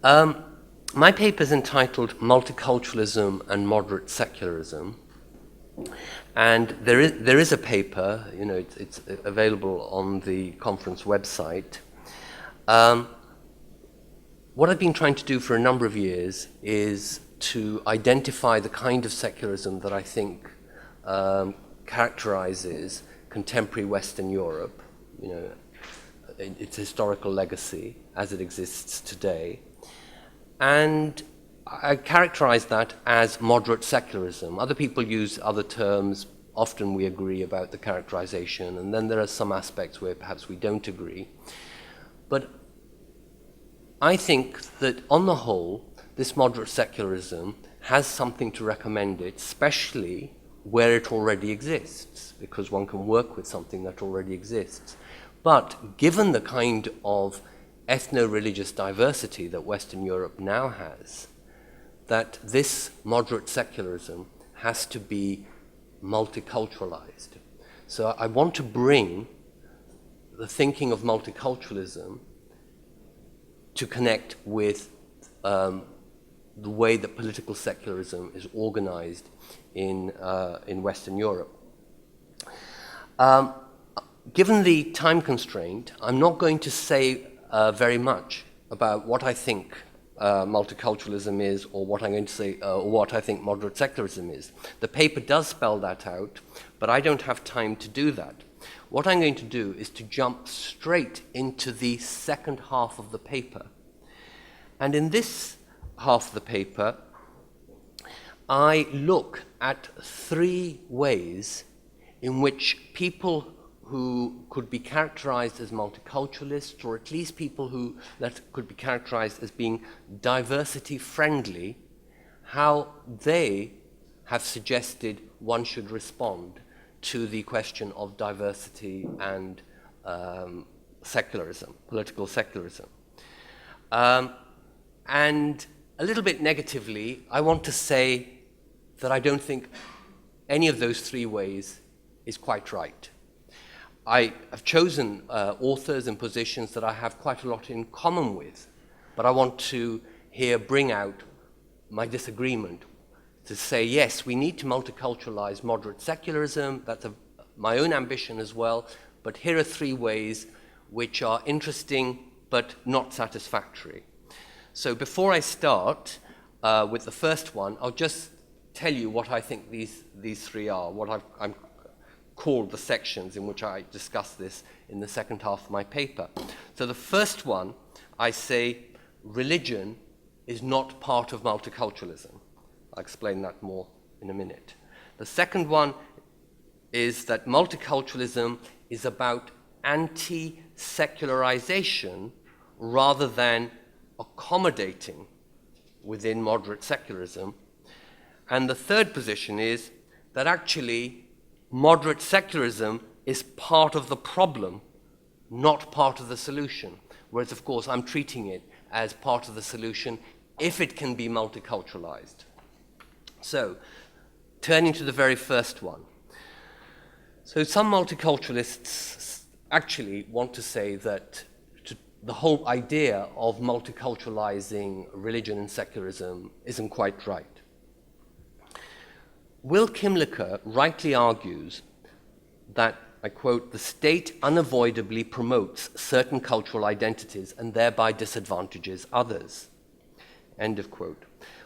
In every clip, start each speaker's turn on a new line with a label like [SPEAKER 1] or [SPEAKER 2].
[SPEAKER 1] My paper is entitled Multiculturalism and Moderate Secularism. And there is a paper, it's available on the conference website. What I've been trying to do for a number of years is to identify the kind of secularism that I think characterizes contemporary Western Europe, its historical legacy as it exists today. And I characterize that as moderate secularism. Other people use other terms. Often we agree about the characterization, and then there are some aspects where perhaps we don't agree. But I think that on the whole, this moderate secularism has something to recommend it, especially where it already exists, because one can work with something that already exists. But given the kind of ethno-religious diversity that Western Europe now has, that this moderate secularism has to be multiculturalized. So I want to bring the thinking of multiculturalism to connect with the way that political secularism is organized in Western Europe. Given the time constraint, I'm not going to say very much about what I think multiculturalism is, or what I'm going to say, or what I think moderate secularism is. The paper does spell that out, but I don't have time to do that. What I'm going to do is to jump straight into the second half of the paper. And in this half of the paper, I look at three ways in which people who could be characterized as multiculturalists, or at least people that could be characterized as being diversity friendly, how they have suggested one should respond to the question of diversity and secularism, political secularism. And a little bit negatively, I want to say that I don't think any of those three ways is quite right. I have chosen authors and positions that I have quite a lot in common with, but I want to here bring out my disagreement, to say, yes, we need to multiculturalize moderate secularism. That's my own ambition as well, but here are three ways which are interesting but not satisfactory. So before I start with the first one, I'll just tell you what I think these three are, what I'm called the sections in which I discuss this in the second half of my paper. So the first one, I say religion is not part of multiculturalism. I'll explain that more in a minute. The second one is that multiculturalism is about anti secularization rather than accommodating within moderate secularism. And the third position is that actually moderate secularism is part of the problem, not part of the solution. Whereas, of course, I'm treating it as part of the solution if it can be multiculturalized. So, turning to the very first one. So some multiculturalists actually want to say that the whole idea of multiculturalizing religion and secularism isn't quite right. Will Kimlicka rightly argues that, I quote, the state unavoidably promotes certain cultural identities and thereby disadvantages others, end of quote.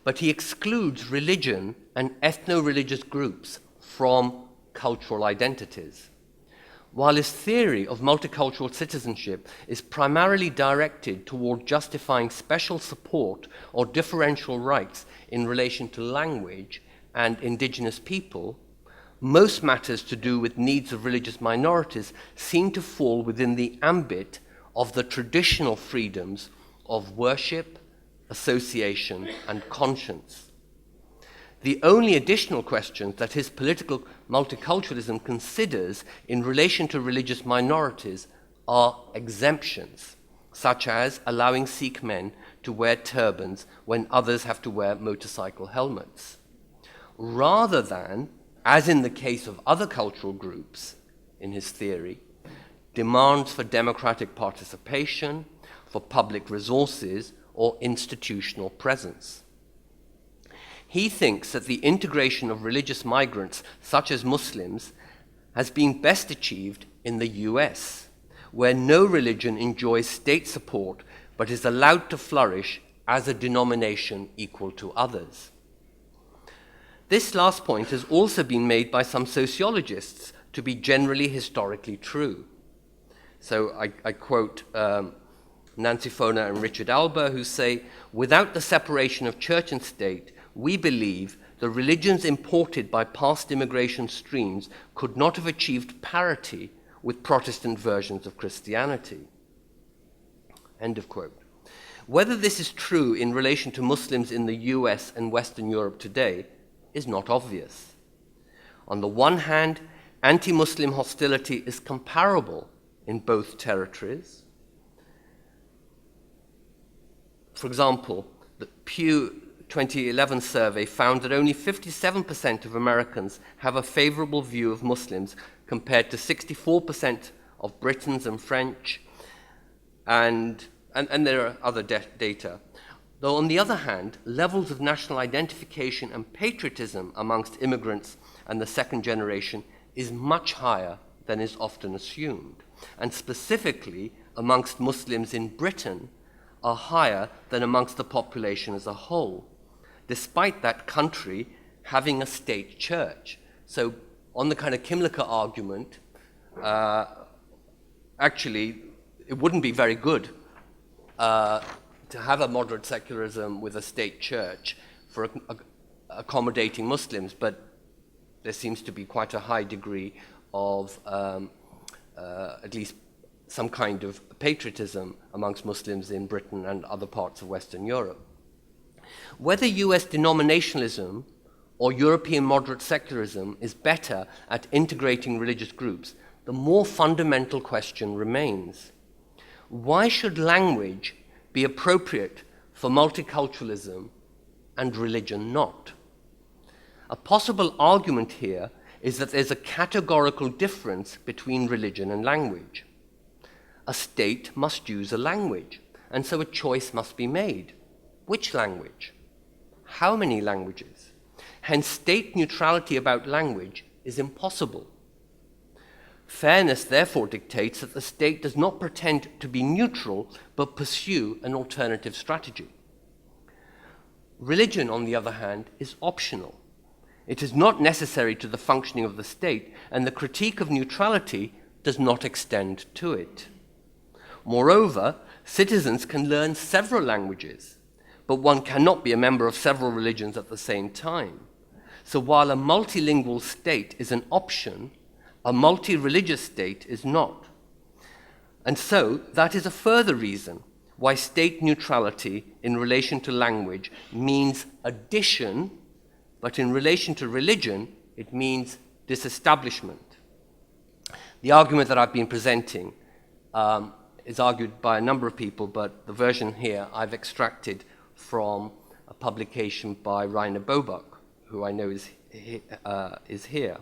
[SPEAKER 1] But he excludes religion and ethno-religious groups from cultural identities. While his theory of multicultural citizenship is primarily directed toward justifying special support or differential rights in relation to language and indigenous people, most matters to do with needs of religious minorities seem to fall within the ambit of the traditional freedoms of worship, association, and conscience. The only additional questions that his political multiculturalism considers in relation to religious minorities are exemptions, such as allowing Sikh men to wear turbans when others have to wear motorcycle helmets, rather than, as in the case of other cultural groups in his theory, demands for democratic participation, for public resources, or institutional presence. He thinks that the integration of religious migrants, such as Muslims, has been best achieved in the US, where no religion enjoys state support but is allowed to flourish as a denomination equal to others. This last point has also been made by some sociologists to be generally historically true. So I quote Nancy Foner and Richard Alber, who say, "Without the separation of church and state, we believe the religions imported by past immigration streams could not have achieved parity with Protestant versions of Christianity." End of quote. Whether this is true in relation to Muslims in the US and Western Europe today is not obvious. On the one hand, anti-Muslim hostility is comparable in both territories. For example, the Pew 2011 survey found that only 57% of Americans have a favorable view of Muslims compared to 64% of Britons and French, and there are other data. Though on the other hand, levels of national identification and patriotism amongst immigrants and the second generation is much higher than is often assumed, and specifically amongst Muslims in Britain are higher than amongst the population as a whole, despite that country having a state church. So on the kind of Kimlicka argument, actually, it wouldn't be very good to have a moderate secularism with a state church for accommodating Muslims, but there seems to be quite a high degree of at least some kind of patriotism amongst Muslims in Britain and other parts of Western Europe. Whether US denominationalism or European moderate secularism is better at integrating religious groups, the more fundamental question remains. Why should language be appropriate for multiculturalism and religion not? A possible argument here is that there's a categorical difference between religion and language. A state must use a language, and so a choice must be made. Which language? How many languages? Hence, state neutrality about language is impossible. Fairness therefore dictates that the state does not pretend to be neutral, but pursue an alternative strategy. Religion, on the other hand, is optional. It is not necessary to the functioning of the state, and the critique of neutrality does not extend to it. Moreover, citizens can learn several languages, but one cannot be a member of several religions at the same time. So while a multilingual state is an option, a multi-religious state is not. And so that is a further reason why state neutrality in relation to language means addition, but in relation to religion, it means disestablishment. The argument that I've been presenting is argued by a number of people, but the version here I've extracted from a publication by Rainer Bobuck, who I know is here.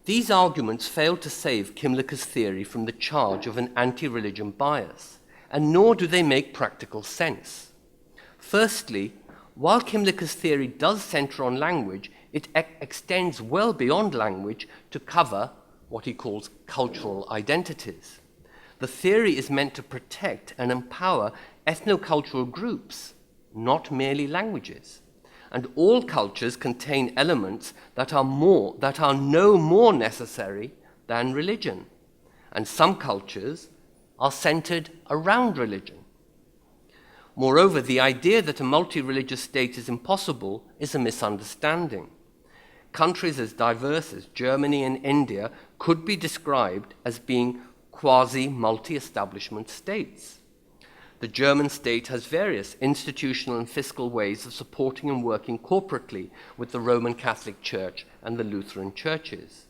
[SPEAKER 1] These arguments fail to save Kimlicka's theory from the charge of an anti-religion bias, and nor do they make practical sense. Firstly, while Kimlicka's theory does center on language, it extends well beyond language to cover what he calls cultural identities. The theory is meant to protect and empower ethnocultural groups, not merely languages. And all cultures contain elements that are no more necessary than religion. And some cultures are centered around religion. Moreover, the idea that a multi-religious state is impossible is a misunderstanding. Countries as diverse as Germany and India could be described as being quasi-multi-establishment states. The German state has various institutional and fiscal ways of supporting and working corporately with the Roman Catholic Church and the Lutheran churches.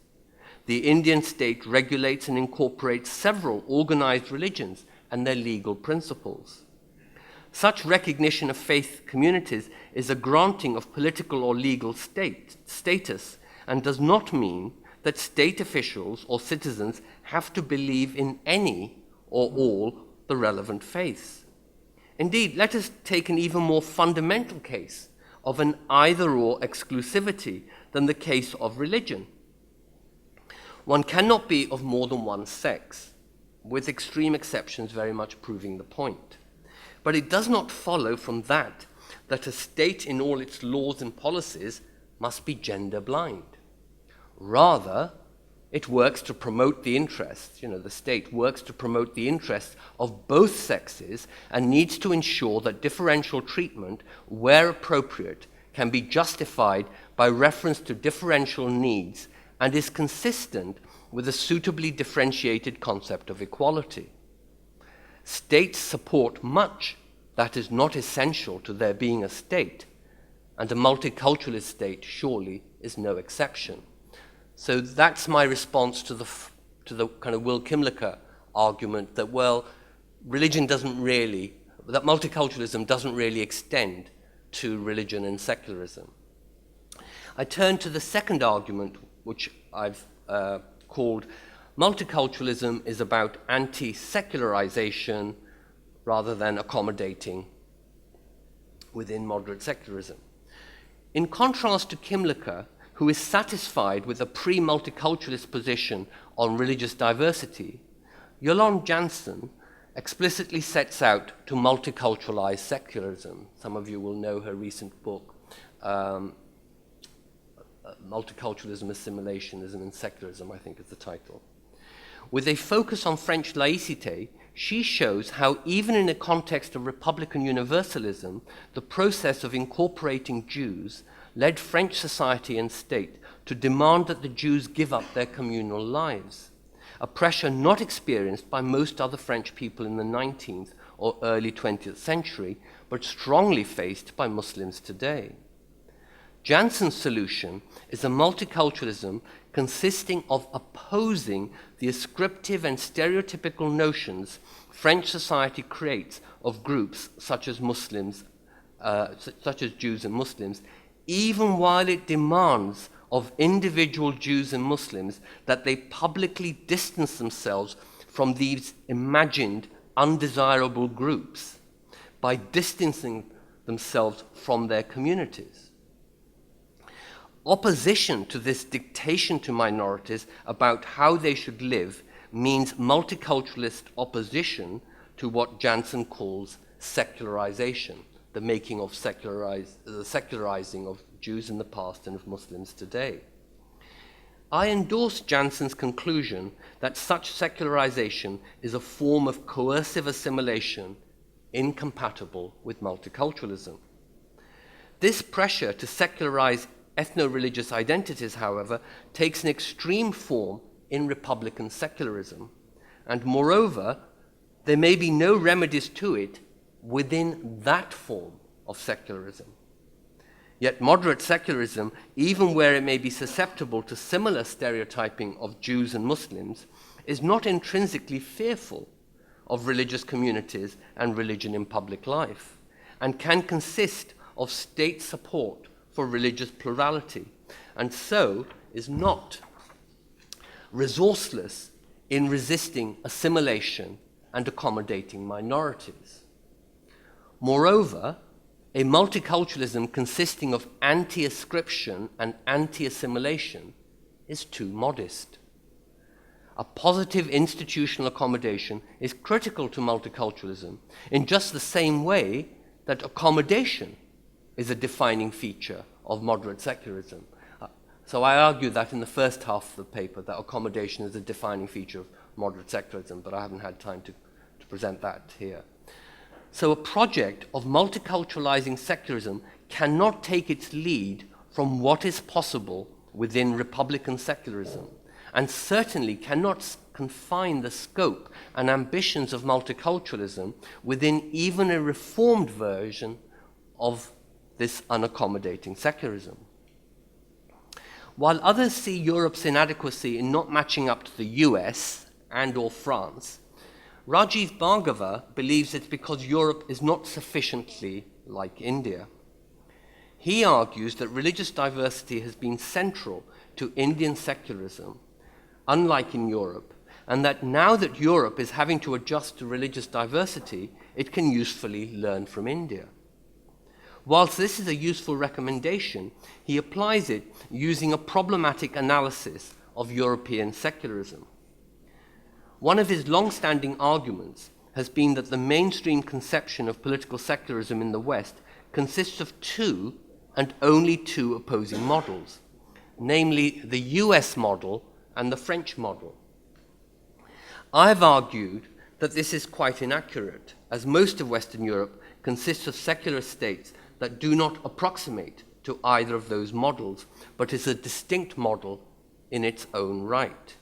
[SPEAKER 1] The Indian state regulates and incorporates several organized religions and their legal principles. Such recognition of faith communities is a granting of political or legal status and does not mean that state officials or citizens have to believe in any or all the relevant faiths. Indeed, let us take an even more fundamental case of an either-or exclusivity than the case of religion. One cannot be of more than one sex, with extreme exceptions very much proving the point. But it does not follow from that that a state in all its laws and policies must be gender blind. Rather, it works to promote the interests, the state works to promote the interests of both sexes and needs to ensure that differential treatment, where appropriate, can be justified by reference to differential needs and is consistent with a suitably differentiated concept of equality. States support much that is not essential to their being a state, and a multiculturalist state surely is no exception. So that's my response to the kind of Will Kimlicka argument that, well, religion doesn't really, that multiculturalism doesn't really extend to religion and secularism. I turn to the second argument, which I've called multiculturalism is about anti secularization rather than accommodating within moderate secularism. In contrast to Kimlicka, who is satisfied with a pre-multiculturalist position on religious diversity, Yolande Jansen explicitly sets out to multiculturalize secularism. Some of you will know her recent book, Multiculturalism, Assimilationism, and Secularism, I think is the title. With a focus on French laïcité, she shows how even in a context of Republican universalism, the process of incorporating Jews led French society and state to demand that the Jews give up their communal lives, a pressure not experienced by most other French people in the 19th or early 20th century, but strongly faced by Muslims today. Jansen's solution is a multiculturalism consisting of opposing the ascriptive and stereotypical notions French society creates of groups such as Muslims, such as Jews and Muslims, even while it demands of individual Jews and Muslims that they publicly distance themselves from these imagined undesirable groups by distancing themselves from their communities. Opposition to this dictation to minorities about how they should live means multiculturalist opposition to what Jansen calls secularization, the making of the secularizing of Jews in the past and of Muslims today. I endorse Jansen's conclusion that such secularization is a form of coercive assimilation incompatible with multiculturalism. This pressure to secularize ethno-religious identities, however, takes an extreme form in Republican secularism, and moreover, there may be no remedies to it within that form of secularism. Yet moderate secularism, even where it may be susceptible to similar stereotyping of Jews and Muslims, is not intrinsically fearful of religious communities and religion in public life, and can consist of state support for religious plurality, and so is not resourceless in resisting assimilation and accommodating minorities. Moreover, a multiculturalism consisting of anti-ascription and anti-assimilation is too modest. A positive institutional accommodation is critical to multiculturalism in just the same way that accommodation is a defining feature of moderate secularism. So I argue that in the first half of the paper, that accommodation is a defining feature of moderate secularism, but I haven't had time to present that here. So a project of multiculturalizing secularism cannot take its lead from what is possible within Republican secularism, and certainly cannot confine the scope and ambitions of multiculturalism within even a reformed version of this unaccommodating secularism. While others see Europe's inadequacy in not matching up to the US and/or France, Rajiv Bhargava believes it's because Europe is not sufficiently like India. He argues that religious diversity has been central to Indian secularism, unlike in Europe, and that now that Europe is having to adjust to religious diversity, it can usefully learn from India. Whilst this is a useful recommendation, he applies it using a problematic analysis of European secularism. One of his long-standing arguments has been that the mainstream conception of political secularism in the West consists of two and only two opposing models, namely the US model and the French model. I've argued that this is quite inaccurate, as most of Western Europe consists of secular states that do not approximate to either of those models, but is a distinct model in its own right.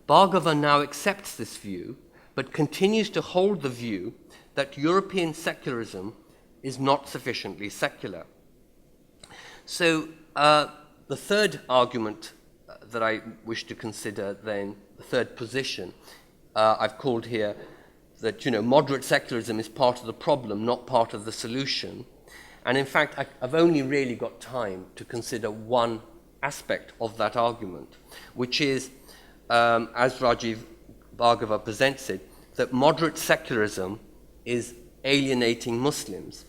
[SPEAKER 1] Bhargava now accepts this view, but continues to hold the view that European secularism is not sufficiently secular. So the third argument that I wish to consider then, the third position, I've called here that, moderate secularism is part of the problem, not part of the solution. And in fact, I've only really got time to consider one aspect of that argument, which is, as Rajiv Bhargava presents it, that moderate secularism is alienating Muslims.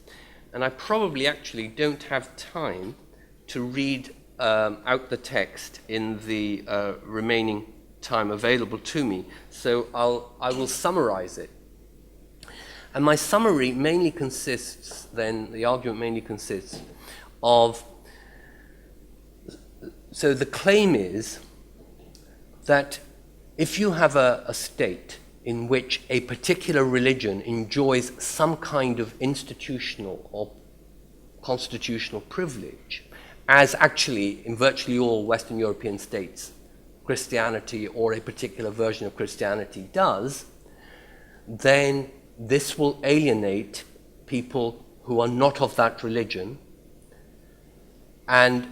[SPEAKER 1] And I probably actually don't have time to read out the text in the remaining time available to me, so I will summarize it. And my summary mainly consists, then, the argument mainly consists of, so the claim is that if you have a state in which a particular religion enjoys some kind of institutional or constitutional privilege, as actually in virtually all Western European states, Christianity or a particular version of Christianity does, then this will alienate people who are not of that religion. And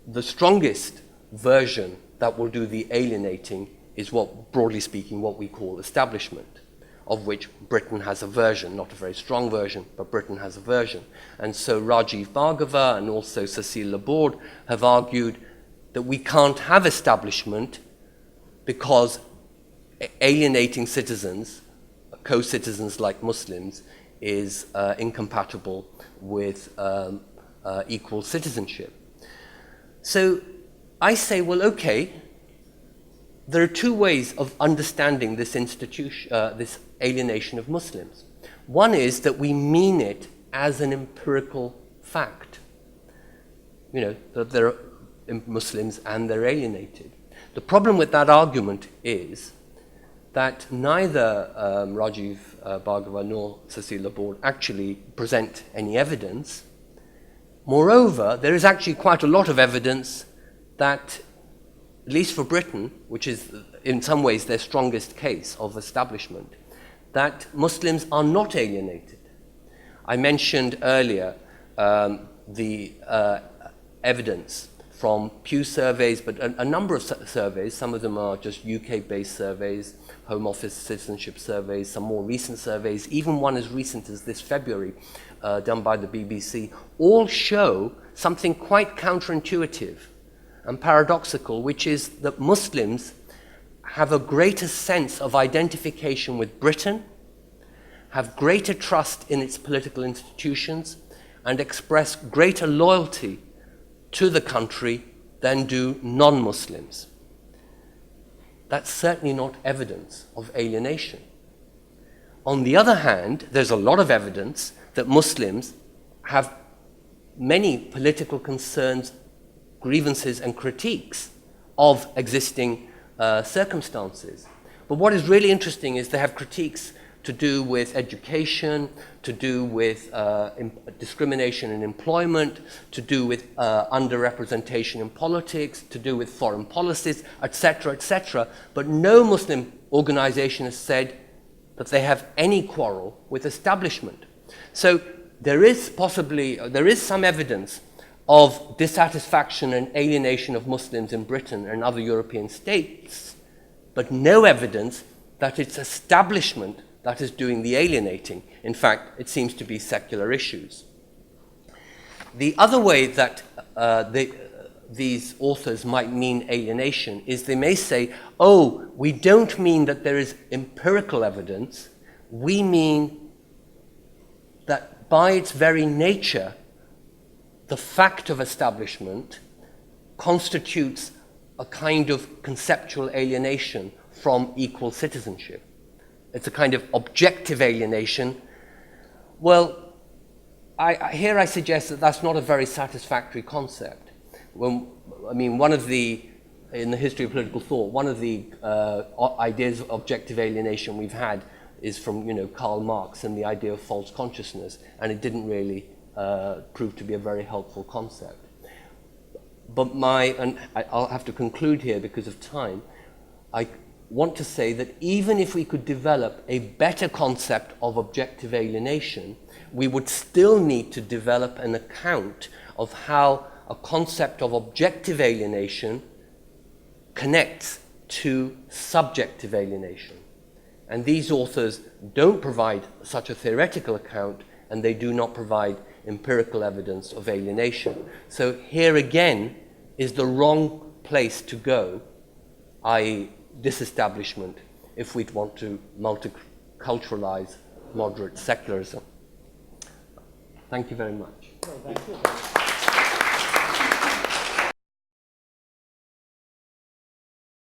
[SPEAKER 1] the strongest version that will do the alienating is what, broadly speaking, what we call establishment, of which Britain has a version, not a very strong version, but Britain has a version. And so Rajiv Bhargava and also Cécile Laborde have argued that we can't have establishment because alienating citizens, co-citizens like Muslims, is incompatible with equal citizenship. So I say, well, okay, there are two ways of understanding this institution, this alienation of Muslims. One is that we mean it as an empirical fact, that there are Muslims and they're alienated. The problem with that argument is that neither Rajiv Bhargava nor Cécile Laborde actually present any evidence. Moreover, there is actually quite a lot of evidence that, at least for Britain, which is in some ways their strongest case of establishment, that Muslims are not alienated. I mentioned earlier the evidence from Pew surveys, but a number of surveys. Some of them are just UK-based surveys, Home Office citizenship surveys, some more recent surveys, even one as recent as this February, done by the BBC, all show something quite counterintuitive and paradoxical, which is that Muslims have a greater sense of identification with Britain, have greater trust in its political institutions, and express greater loyalty to the country than do non-Muslims. That's certainly not evidence of alienation. On the other hand, there's a lot of evidence that Muslims have many political concerns, grievances, and critiques of existing circumstances. But what is really interesting is they have critiques to do with education, to do with discrimination in employment, to do with underrepresentation in politics, to do with foreign policies, etc., etc. But no Muslim organization has said that they have any quarrel with establishment. So there is some evidence of dissatisfaction and alienation of Muslims in Britain and other European states, but no evidence that it's establishment that is doing the alienating. In fact, it seems to be secular issues. The other way that these authors might mean alienation is they may say, oh, we don't mean that there is empirical evidence, we mean that by its very nature, the fact of establishment constitutes a kind of conceptual alienation from equal citizenship. It's a kind of objective alienation. Well, here I suggest that that's not a very satisfactory concept. One of the, in the history of political thought, one of the ideas of objective alienation we've had is from, Karl Marx and the idea of false consciousness, and it didn't really prove to be a very helpful concept. But I'll have to conclude here because of time. I want to say that even if we could develop a better concept of objective alienation, we would still need to develop an account of how a concept of objective alienation connects to subjective alienation. And these authors don't provide such a theoretical account, and they do not provide empirical evidence of alienation. So here again is the wrong place to go, i.e. disestablishment, if we'd want to multiculturalize moderate secularism. Thank you very much.
[SPEAKER 2] Well, thank you.